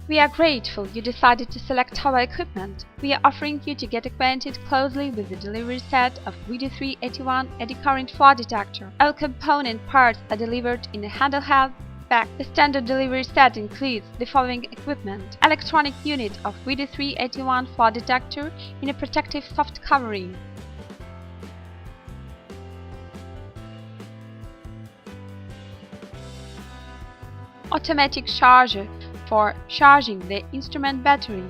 We are grateful you decided to select our equipment. We are offering you to get acquainted closely with the delivery set of ВД3-81 Eddycon flaw detector. All component parts are delivered in a handheld bag. The standard delivery set includes the following equipment: electronic unit of ВД3-81 flaw detector in a protective soft covering, automatic charger for charging the instrument battery,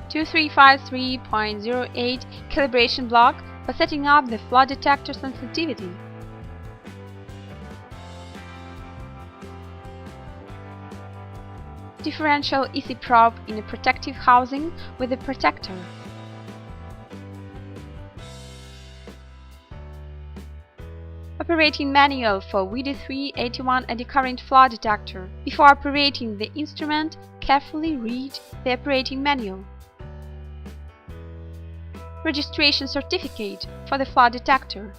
(2353.08) calibration block for setting up the flaw detector sensitivity, differential EC probe in a protective housing with a protector, operating manual for ВД3-81 Eddycon flaw detector. Before operating the instrument, carefully read the operating manual. Registration certificate for the flaw detector.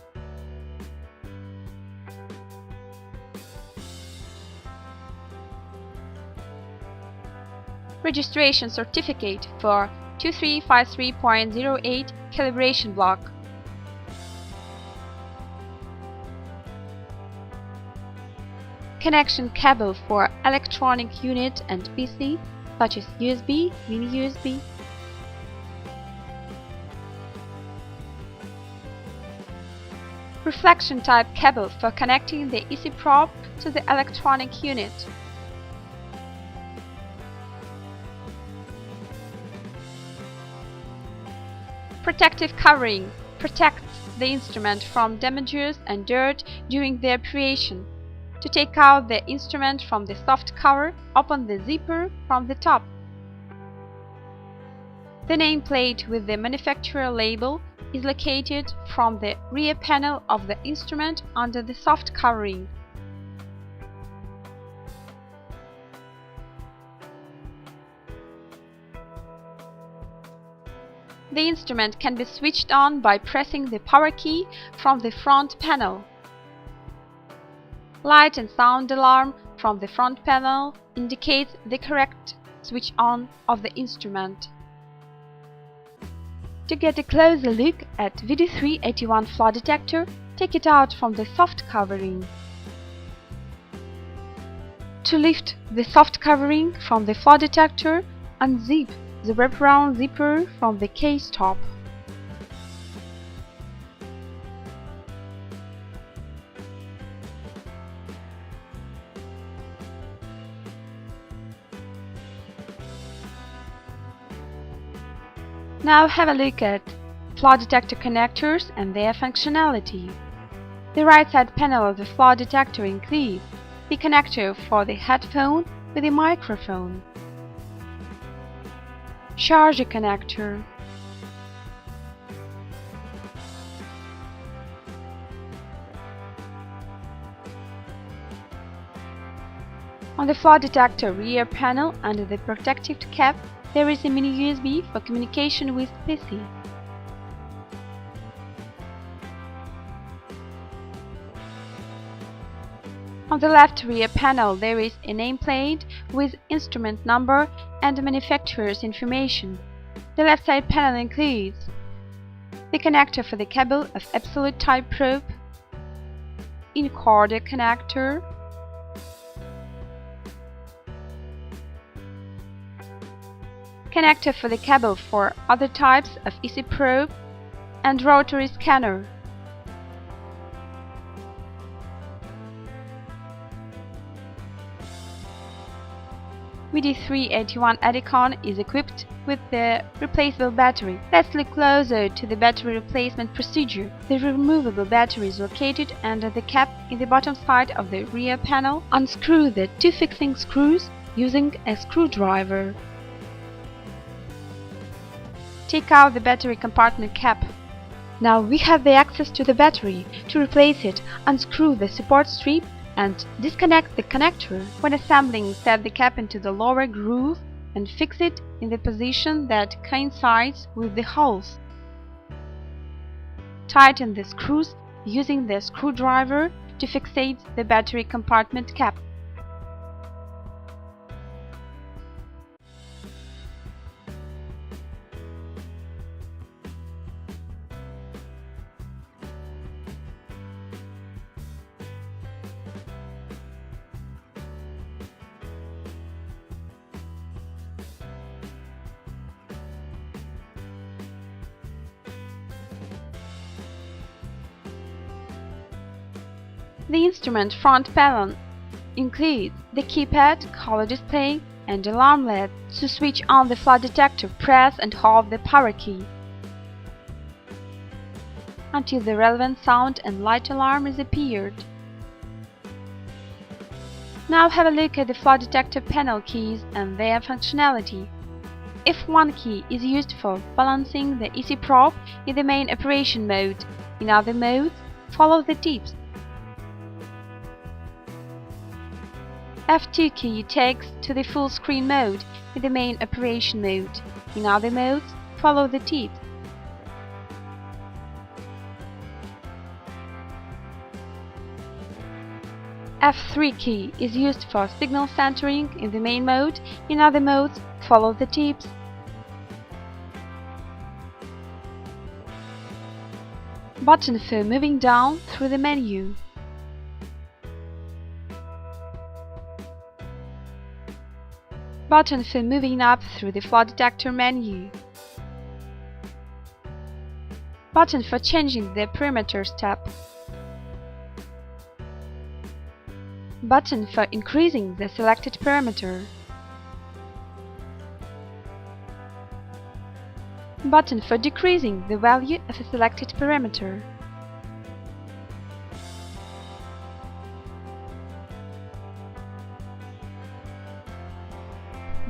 Registration certificate for 2353.08 calibration block. Connection cable for electronic unit and PC, such as USB, mini USB. Reflection type cable for connecting the EC probe to the electronic unit. Protective covering protects the instrument from damages and dirt during the operation. To take out the instrument from the soft cover, open the zipper from the top. The nameplate with the manufacturer label is located from the rear panel of the instrument under the soft covering. The instrument can be switched on by pressing the power key from the front panel. Light and sound alarm from the front panel indicates the correct switch on of the instrument. To get a closer look at ВД3-81 flaw detector, take it out from the soft covering. To lift the soft covering from the flaw detector, unzip the wraparound zipper from the case top. Now have a look at flaw detector connectors and their functionality. The right side panel of the flaw detector includes the connector for the headphone with a microphone, charger connector, on the flaw detector rear panel under the protective cap there is a mini USB for communication with PC. On the left rear panel there is a nameplate with instrument number and manufacturer's information. The left side panel includes the connector for the cable of absolute type probe, encoder connector, connector for the cable for other types of EC probe, and rotary scanner. ВД3-81 Eddycon is equipped with the replaceable battery. Let's look closer to the battery replacement procedure. The removable battery is located under the cap in the bottom side of the rear panel. Unscrew the two fixing screws using a screwdriver. Take out the battery compartment cap. Now we have the access to the battery. To replace it, unscrew the support strip and disconnect the connector. When assembling, set the cap into the lower groove and fix it in the position that coincides with the holes. Tighten the screws using the screwdriver to fixate the battery compartment cap. The instrument front panel includes the keypad, color display, and alarm LED. To switch on the flood detector, press and hold the power key until the relevant sound and light alarm is appeared. Now have a look at the flood detector panel keys and their functionality. F1 key is used for balancing the EC probe in the main operation mode. In other modes, follow the tips. F2 key takes to the full screen mode in the main operation mode. In other modes, follow the tips. F3 key is used for signal centering in the main mode. In other modes, follow the tips. Button for moving down through the menu. Button for moving up through the flood detector menu. Button for changing the perimeter step. Button for increasing the selected perimeter. Button for decreasing the value of a selected perimeter.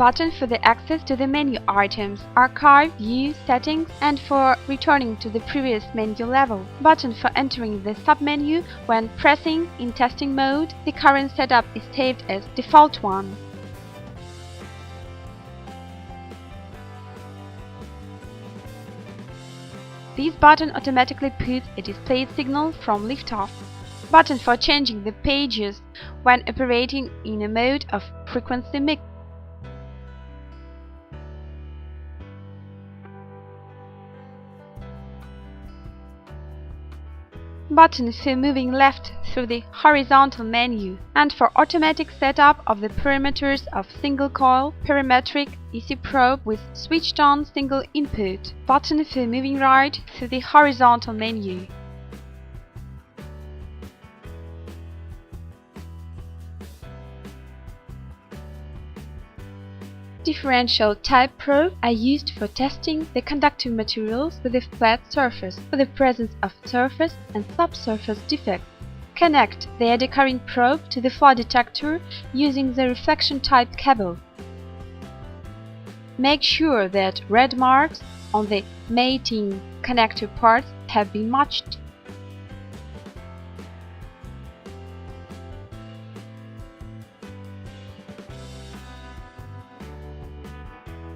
Button for the access to the menu items, archive, view, settings, and for returning to the previous menu level. Button for entering the submenu when pressing in testing mode. The current setup is saved as default one. This button automatically puts a display signal from liftoff. Button for changing the pages when operating in a mode of frequency mix. Button for moving left through the horizontal menu and for automatic setup of the perimeters of single coil parametric EC probe with switched on single input. Button for moving right through the horizontal menu. Differential type probe are used for testing the conductive materials with a flat surface for the presence of surface and subsurface defects. Connect the eddy current probe to the flood detector using the reflection type cable. Make sure that red marks on the mating connector parts have been matched.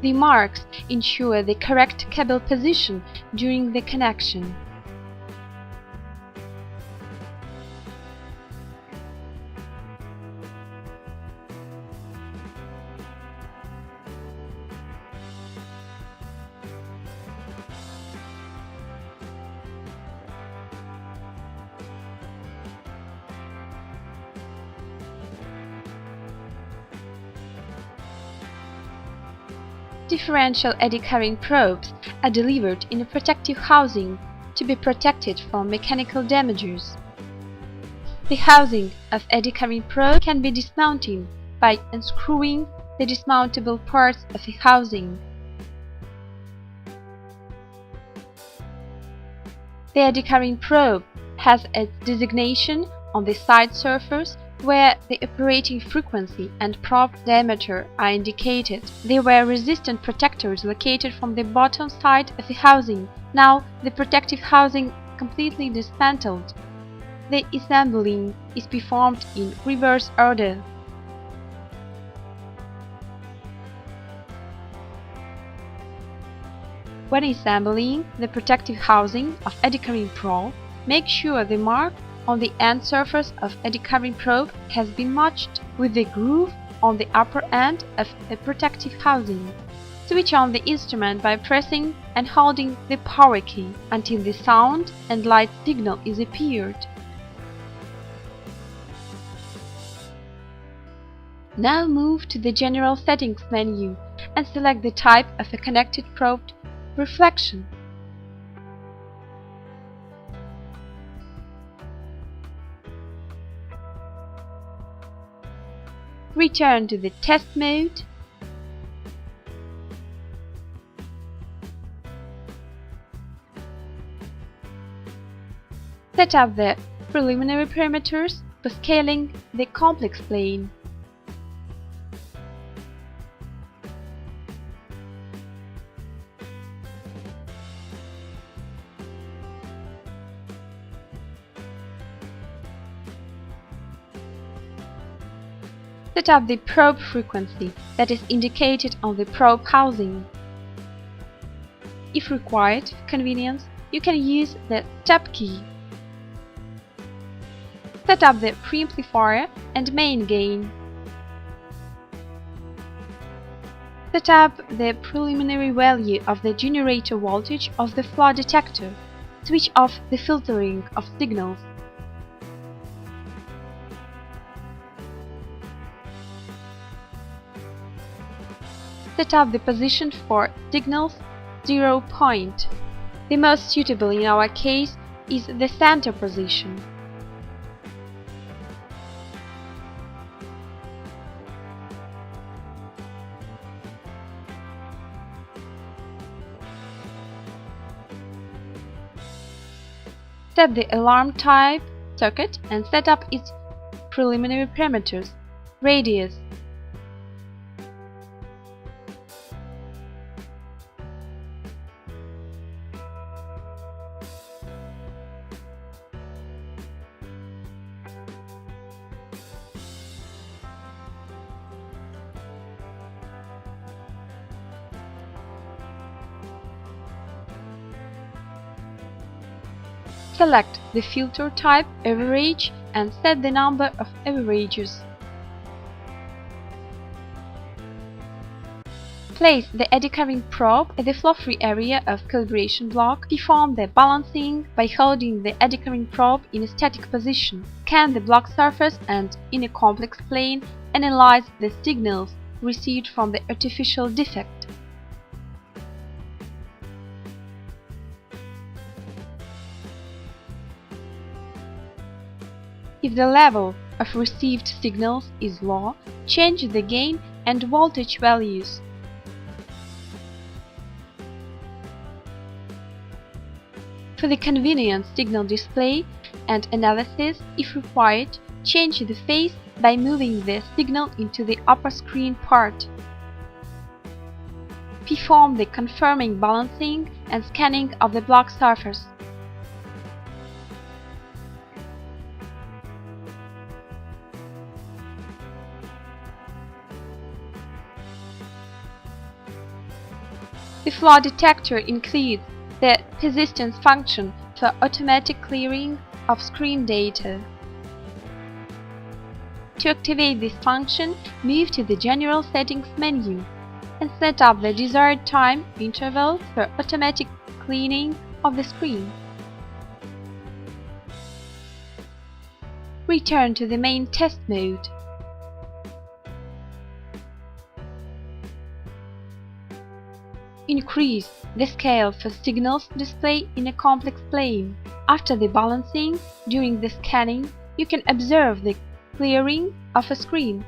The marks ensure the correct cable position during the connection. Differential eddy current probes are delivered in a protective housing to be protected from mechanical damages. The housing of eddy current probe can be dismounted by unscrewing the dismountable parts of the housing. The eddy current probe has a designation on the side surface where the operating frequency and probe diameter are indicated. There were resistant protectors located from the bottom side of the housing. Now the protective housing completely dismantled. the assembling is performed in reverse order. When assembling the protective housing of Eddycon probe, make sure the mark on the end surface of Eddycon probe has been matched with the groove on the upper end of the protective housing. Switch on the instrument by pressing and holding the power key until the sound and light signal is appeared. Now move to the General Settings menu and select the type of a connected probe reflection. Return to the test mode. Set up the preliminary parameters for scaling the complex plane. Set up the probe frequency that is indicated on the probe housing. If required for convenience, you can use the Tab key. Set up the preamplifier and main gain. Set up the preliminary value of the generator voltage of the flow detector. Switch off the filtering of signals. Set up the position for signals 0 point. The most suitable in our case is the center position. Set the alarm type circuit and set up its preliminary parameters. Radius, select the filter type average and set the number of averages. Place the Eddycon probe at the flow-free area of calibration block. Perform the balancing by holding the Eddycon probe in a static position. Scan the block surface and, in a complex plane, analyze the signals received from the artificial defect. If the level of received signals is low, change the gain and voltage values. For the convenient signal display and analysis, if required, change the phase by moving the signal into the upper screen part. Perform the confirming balancing and scanning of the block surface. The flow detector includes the persistence function for automatic clearing of screen data. To activate this function, move to the General Settings menu and set up the desired time interval for automatic cleaning of the screen. Return to the main test mode. Increase the scale for signals display in a complex plane. After the balancing, during the scanning, you can observe the clearing of a screen.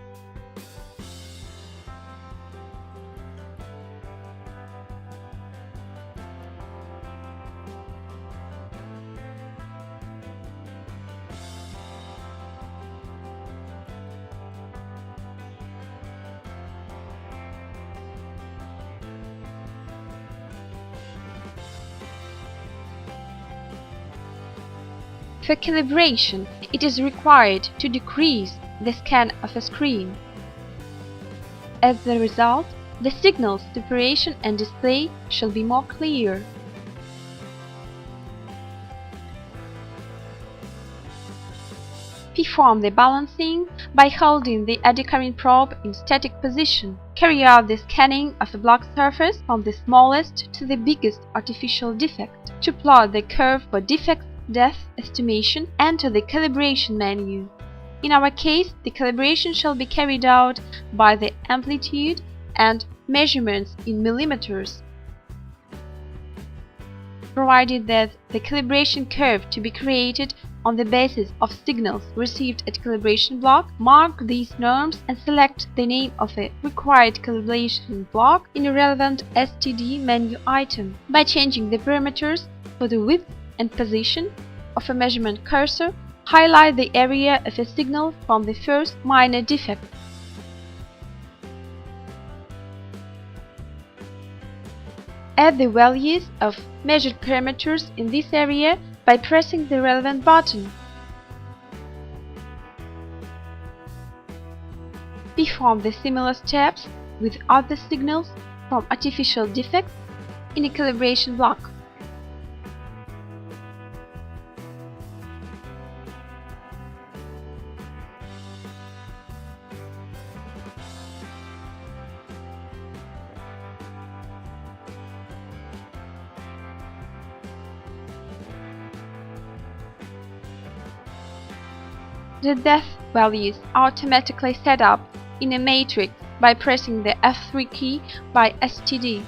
For calibration, it is required to decrease the scan of a screen. As a result, the signal separation and display shall be more clear. Perform the balancing by holding the eddy current probe in static position. Carry out the scanning of a block surface from the smallest to the biggest artificial defect. To plot the curve for defect depth estimation, enter the calibration menu. In our case, the calibration shall be carried out by the amplitude and measurements in millimeters. Provided that the calibration curve to be created on the basis of signals received at calibration block, mark these norms and select the name of a required calibration block in a relevant STD menu item. By changing the parameters for the width and position of a measurement cursor, highlight the area of a signal from the first minor defect. Add the values of measured parameters in this area by pressing the relevant button. Perform the similar steps with other signals from artificial defects in a calibration block. The depth values are automatically set up in a matrix by pressing the F3 key by STD.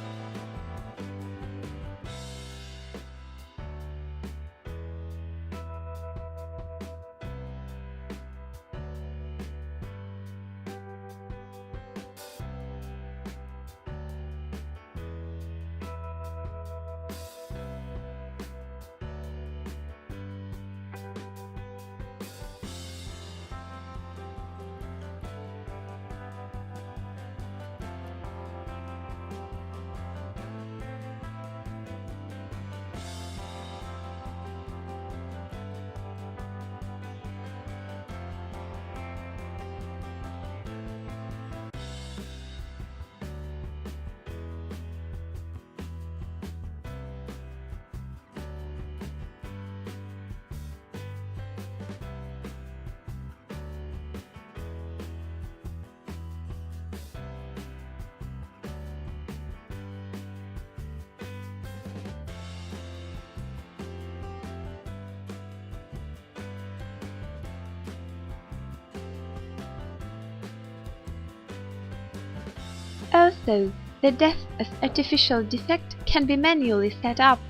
Also, the depth of artificial defect can be manually set up.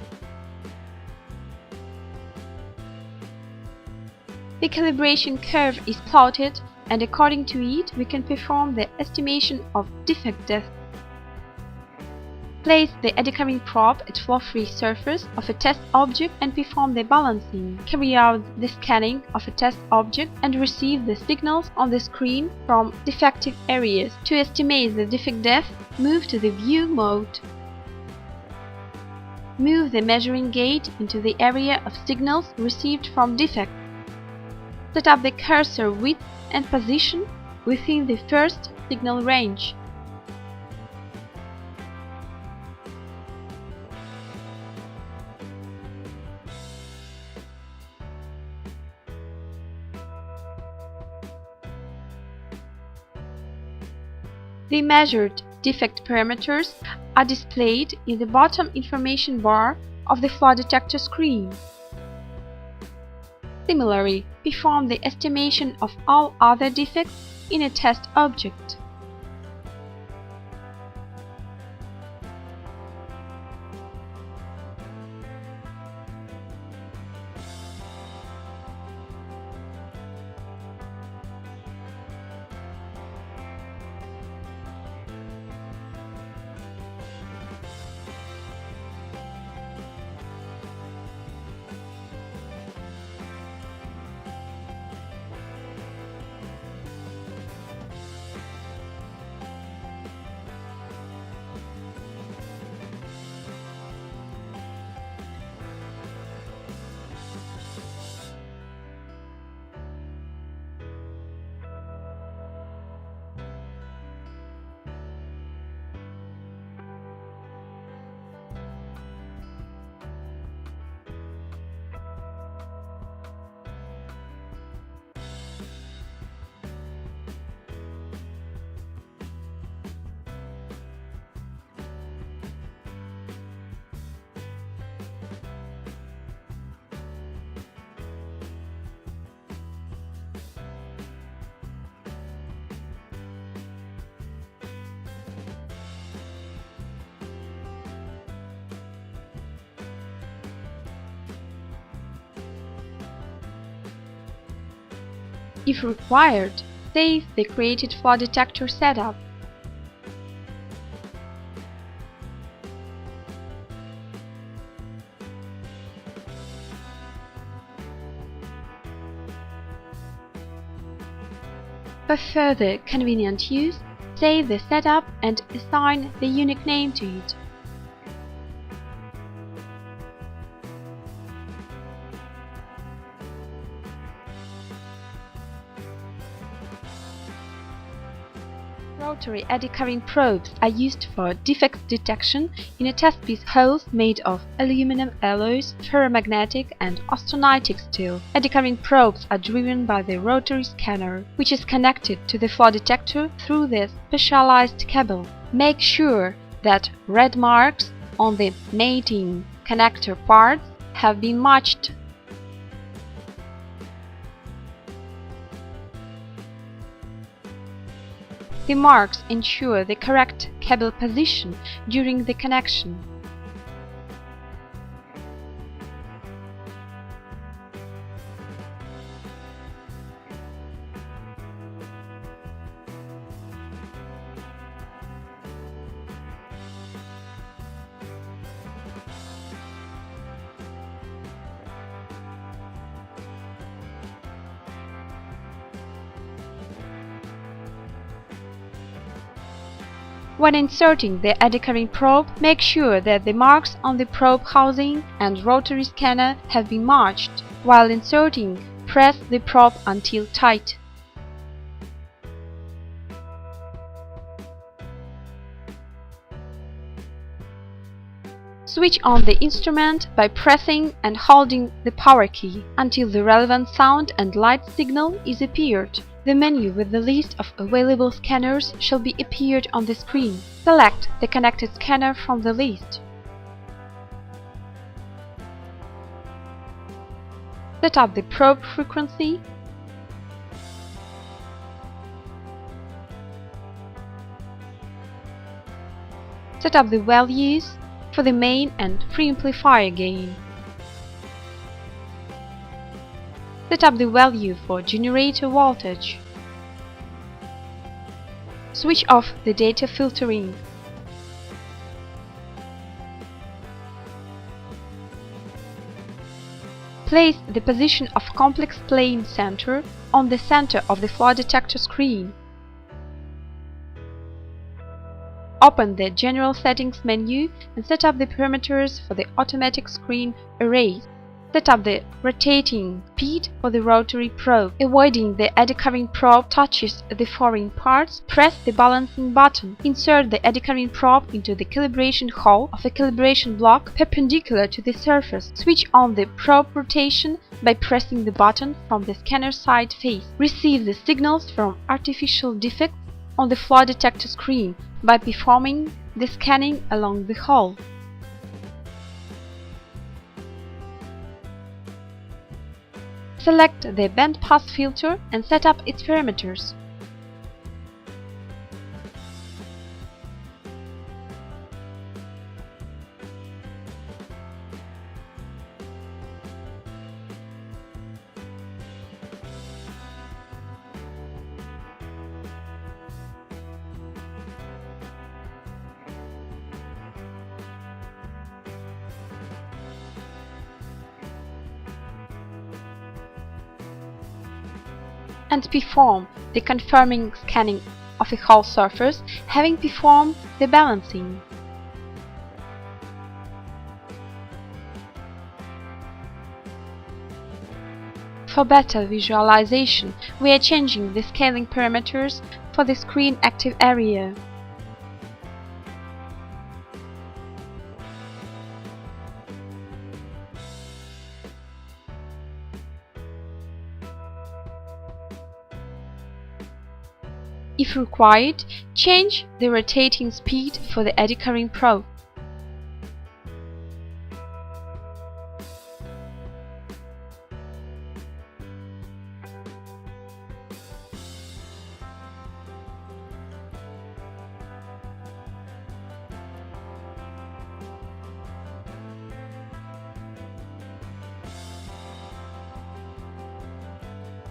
The calibration curve is plotted, and according to it, we can perform the estimation of defect depth. Place the eddy current probe at flow-free surface of a test object and perform the balancing. Carry out the scanning of a test object and receive the signals on the screen from defective areas. To estimate the defect depth, move to the View mode. Move the measuring gauge into the area of signals received from defect. Set up the cursor width and position within the first signal range. The measured defect parameters are displayed in the bottom information bar of the flaw detector screen. Similarly, perform the estimation of all other defects in a test object. If required, save the created flaw detector setup. For further convenient use, save the setup and assign the unique name to it. Rotary eddy current probes are used for defect detection in a test piece holes made of aluminum alloys, ferromagnetic and austenitic steel. Eddy current probes are driven by the rotary scanner, which is connected to the flaw detector through this specialized cable. Make sure that red marks on the mating connector parts have been matched. The marks ensure the correct cable position during the connection. When inserting the eddy current probe, make sure that the marks on the probe housing and rotary scanner have been matched. While inserting, press the probe until tight. Switch on the instrument by pressing and holding the power key until the relevant sound and light signal is appeared. The menu with the list of available scanners shall be appeared on the screen. Select the connected scanner from the list. Set up the probe frequency. Set up the values for the main and preamplifier gain. Set up the value for generator voltage. Switch off the data filtering. Place the position of complex plane center on the center of the flaw detector screen. Open the General Settings menu and set up the parameters for the automatic screen arrays. Set up the rotating speed for the rotary probe. Avoiding the eddy current probe touches the foreign parts, press the balancing button. Insert the eddy current probe into the calibration hole of a calibration block perpendicular to the surface. Switch on the probe rotation by pressing the button from the scanner side face. Receive the signals from artificial defects on the flaw detector screen by performing the scanning along the hole. Select the band pass filter and set up its parameters. And perform the confirming scanning of a whole surface, having performed the balancing. For better visualization, we are changing the scaling parameters for the screen active area. If required, change the rotating speed for the eddy current probe.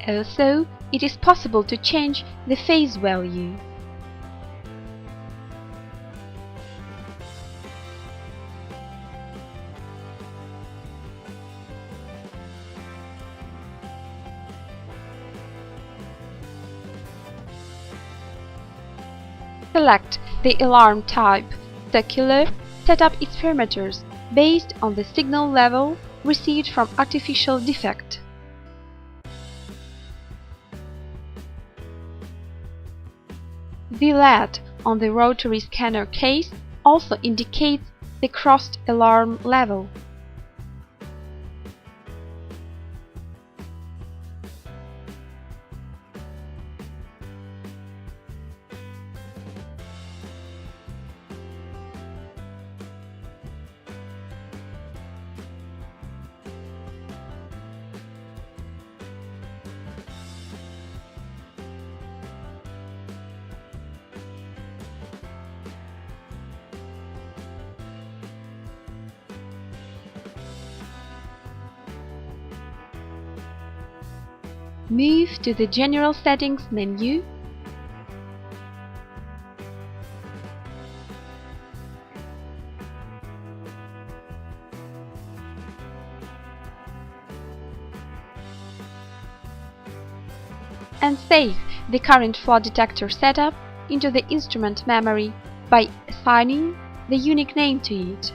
Also, it is possible to change the phase value. Select the alarm type, circular, set up its parameters based on the signal level received from artificial defect. The LED on the rotary scanner case also indicates the crossed alarm level. Move to the General Settings menu. And save the current fault detector setup into the instrument memory by assigning the unique name to it.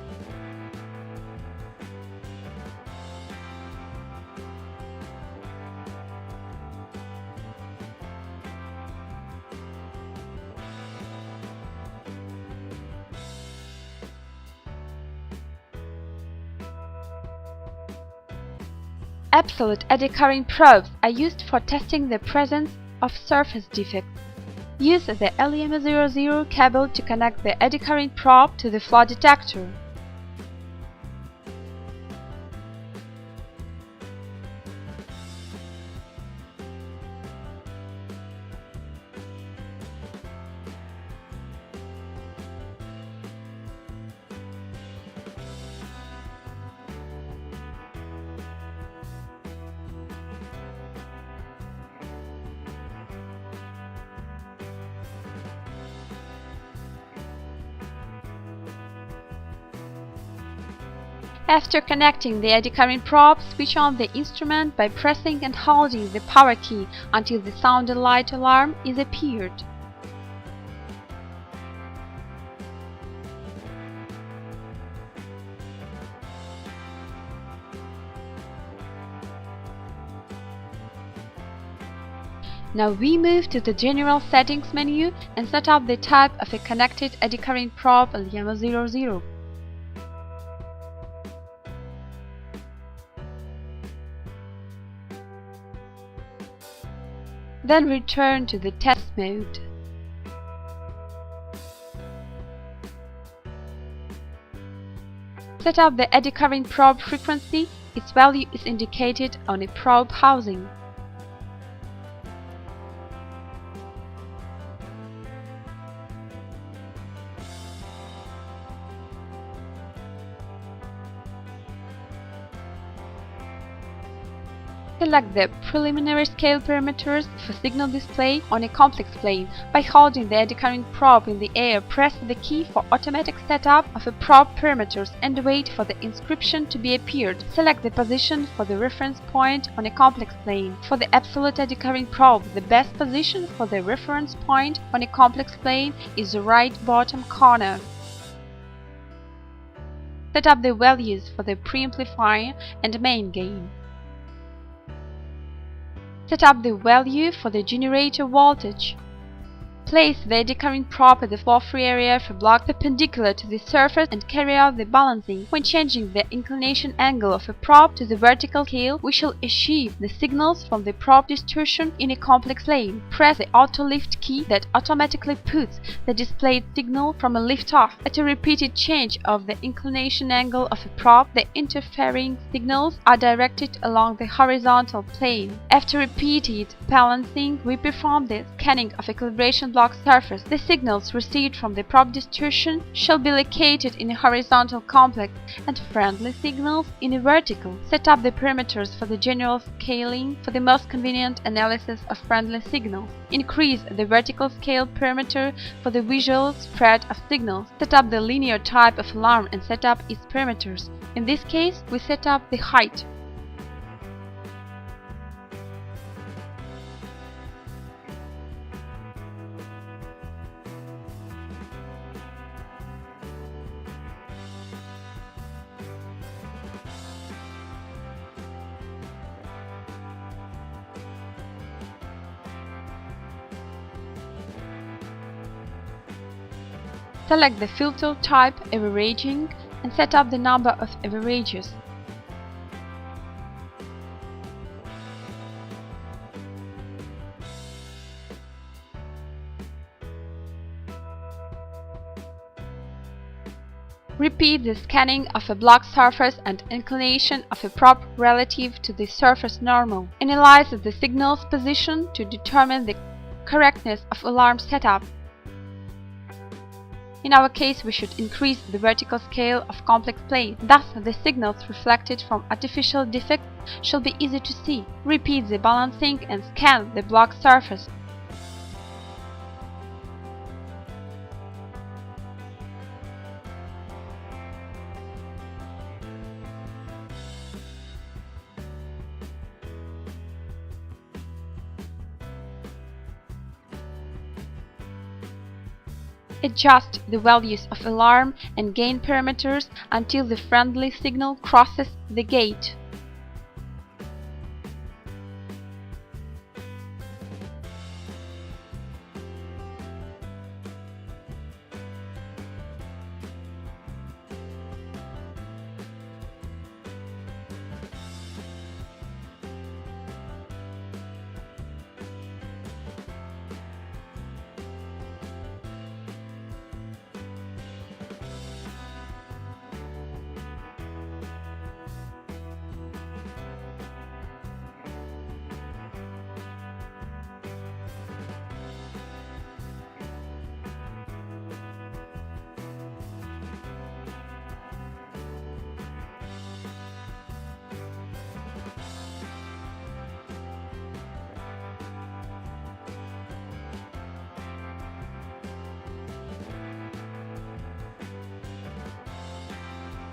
Absolute eddy current probes are used for testing the presence of surface defects. Use the LM00 cable to connect the eddy current probe to the fault detector. After connecting the eddy current probe, switch on the instrument by pressing and holding the power key until the sound and light alarm is appeared. Now we move to the General Settings menu and set up the type of a connected eddy current probe LM00. Then return to the test mode. Set up the eddy current probe frequency. Its value is indicated on a probe housing. Select the preliminary scale parameters for signal display on a complex plane. By holding the eddy current probe in the air, press the key for automatic setup of a probe parameters and wait for the inscription to be appeared. Select the position for the reference point on a complex plane. For the absolute eddy current probe, the best position for the reference point on a complex plane is the right bottom corner. Set up the values for the preamplifier and main gain. Set up the value for the generator voltage. Place the eddy current probe at the flow-free area for block perpendicular to the surface and carry out the balancing. When changing the inclination angle of a probe to the vertical scale, we shall achieve the signals from the probe distortion in a complex plane. Press the auto lift key that automatically puts the displayed signal from a lift off. At a repeated change of the inclination angle of a probe, the interfering signals are directed along the horizontal plane. After repeated balancing, we perform the scanning of a calibration block block surface. The signals received from the probe distortion shall be located in a horizontal complex and friendly signals in a vertical. Set up the parameters for the general scaling for the most convenient analysis of friendly signals. Increase the vertical scale parameter for the visual spread of signals. Set up the linear type of alarm and set up its parameters. In this case, we set up the height. Select the filter type averaging and set up the number of averages. Repeat the scanning of a block surface and inclination of a probe relative to the surface normal. Analyze the signal's position to determine the correctness of alarm setup. In our case, we should increase the vertical scale of complex plane. Thus, the signals reflected from artificial defects shall be easy to see. Repeat the balancing and scan the block surface. Adjust the values of alarm and gain parameters until the friendly signal crosses the gate.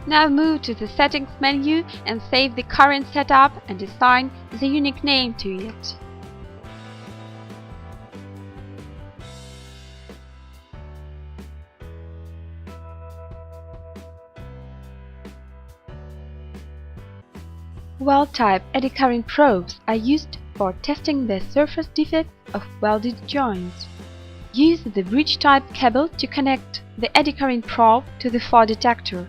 Now move to the Settings menu and save the current setup and assign the unique name to it. Weld-type eddy current probes are used for testing the surface defects of welded joints. Use the bridge-type cable to connect the eddy current probe to the fault detector.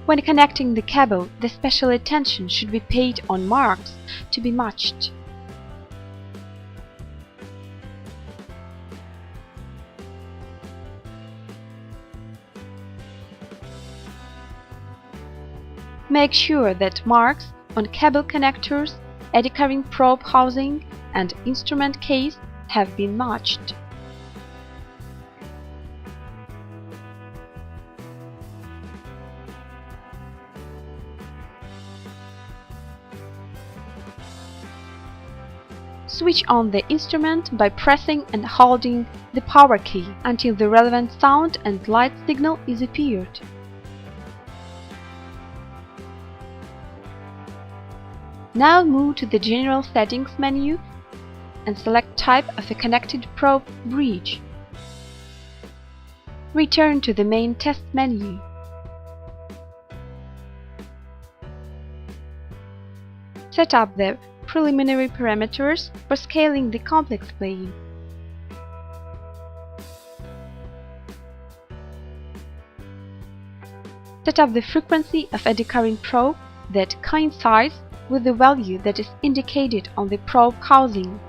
When connecting the cable, the special attention should be paid on marks to be matched. Make sure that marks on cable connectors, eddy current probe housing, and instrument case have been matched. Switch on the instrument by pressing and holding the power key until the relevant sound and light signal is appeared. Now move to the General Settings menu and select Type of a connected probe bridge. Return to the main Test menu. Set up the preliminary parameters for scaling the complex plane. Set up the frequency of eddy current probe that coincides with the value that is indicated on the probe housing.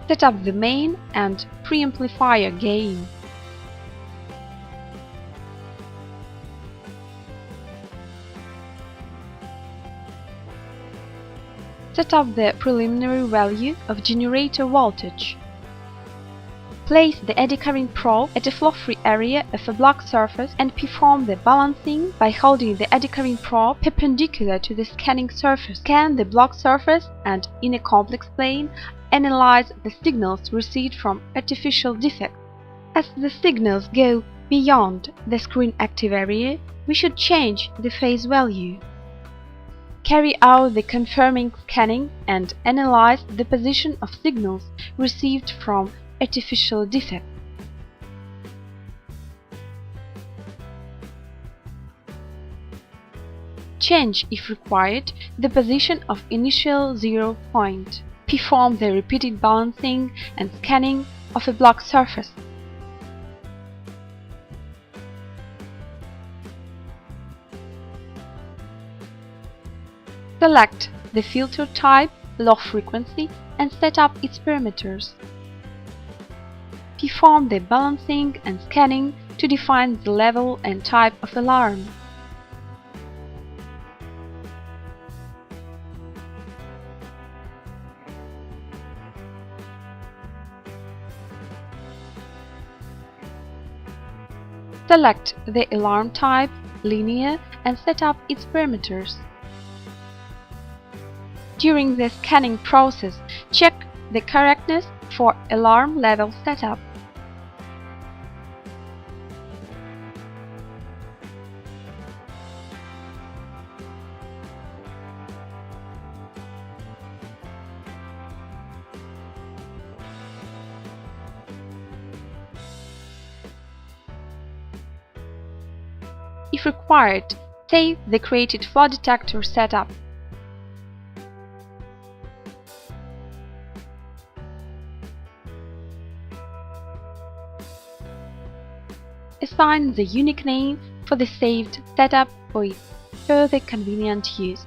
Set up the main and preamplifier gain. Set up the preliminary value of generator voltage. Place the eddy current probe at a flow-free area of a block surface and perform the balancing by holding the eddy current probe perpendicular to the scanning surface. Scan the block surface and, in a complex plane, analyze the signals received from artificial defects. As the signals go beyond the screen active area, we should change the phase value. Carry out the confirming scanning and analyze the position of signals received from artificial defect. Change, if required, the position of initial zero point. Perform the repeated balancing and scanning of a block surface. Select the filter type, low frequency, and set up its parameters. Perform the balancing and scanning to define the level and type of alarm. Select the alarm type, linear, and set up its parameters. During the scanning process, check the correctness for alarm level setup. If required, save the created flaw detector setup. Assign the unique name for the saved setup for its further convenient use.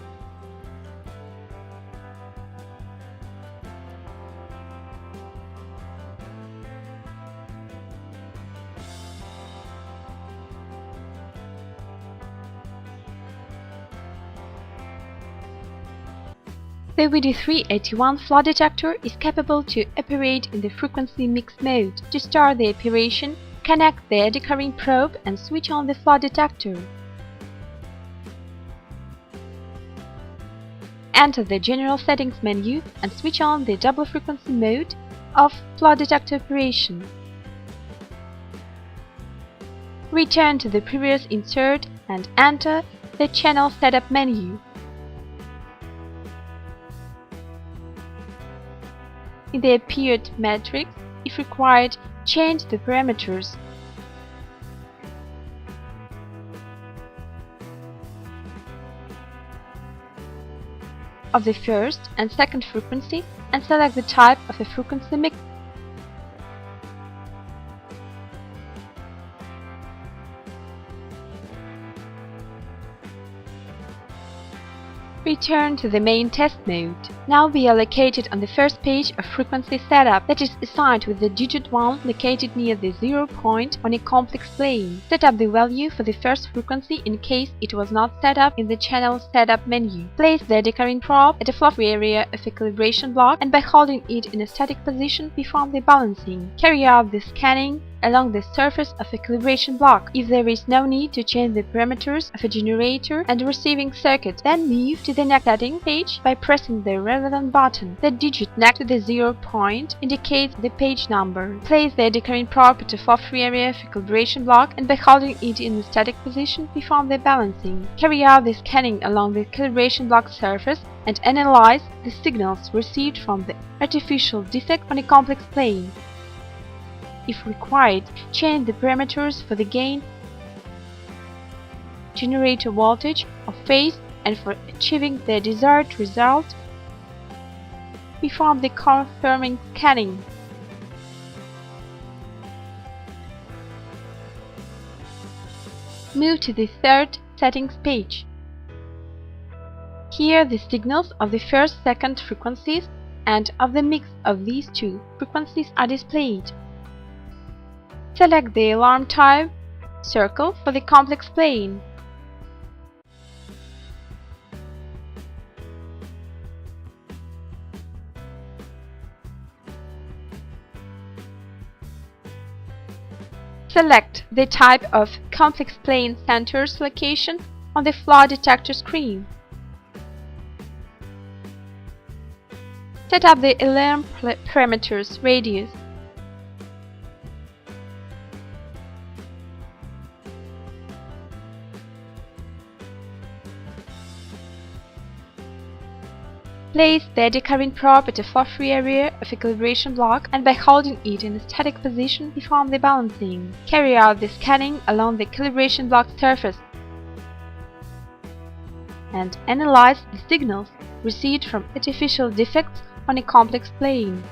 The ВД3-81 flaw detector is capable to operate in the frequency mix mode. To start the operation, connect the eddy current probe and switch on the flaw detector. Enter the General Settings menu and switch on the double frequency mode of flaw detector operation. Return to the previous insert and enter the Channel Setup menu. In the appeared matrix, if required, change the parameters. Of the first and second frequency and select the type of a frequency mix. Return to the main test mode. Now be allocated on the first page of frequency setup, that is assigned with the digit 1 located near the 0 point on a complex plane. Set up the value for the first frequency in case it was not set up in the Channel Setup menu. Place the eddy current probe at a flow-free area of a calibration block and by holding it in a static position perform the balancing. Carry out the scanning along the surface of a calibration block. If there is no need to change the parameters of a generator and receiving circuit, then move to the next setting page by pressing the relevant button. The digit next to the 0 point indicates the page number. Place the eddy current probe at a flow-free area of a calibration block and by holding it in the static position perform the balancing. Carry out the scanning along the calibration block surface and analyze the signals received from the artificial defect on a complex plane. If required, change the parameters for the gain, generator voltage, or phase, and for achieving the desired result, perform the confirming scanning. Move to the third settings page. Here the signals of the first, second frequencies and of the mix of these two frequencies are displayed. Select the alarm type, circle, for the complex plane. Select the type of complex plane centers location on the flaw detector screen. Set up the alarm parameters radius. Place the eddy current probe at a far free area of a calibration block, and by holding it in a static position perform the balancing. Carry out the scanning along the calibration block surface and analyze the signals received from artificial defects on a complex plane.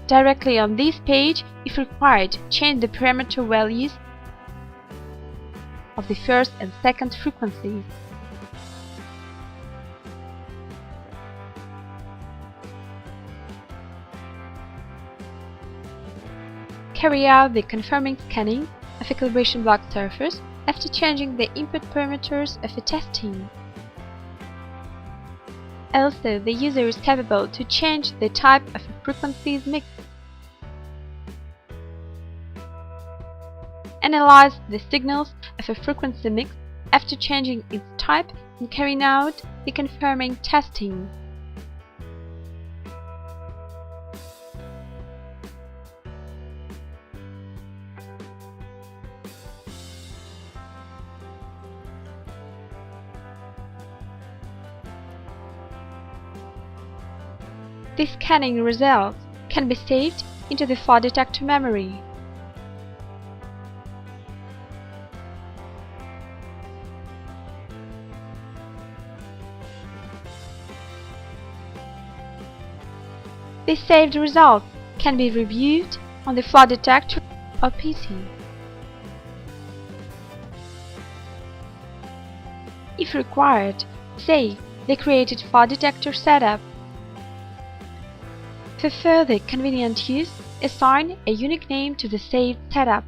Directly on this page, if required, change the parameter values of the first and second frequencies. Carry out the confirming scanning of a calibration block surface after changing the input parameters of a testing. Also, the user is capable to change the type of a frequencies mix. Analyze the signals of a frequency mix after changing its type and carrying out the confirming testing. The scanning results can be saved into the flaw detector memory. The saved results can be reviewed on the flaw detector or PC. If required, save the created flaw detector setup. For further convenient use, assign a unique name to the saved setup.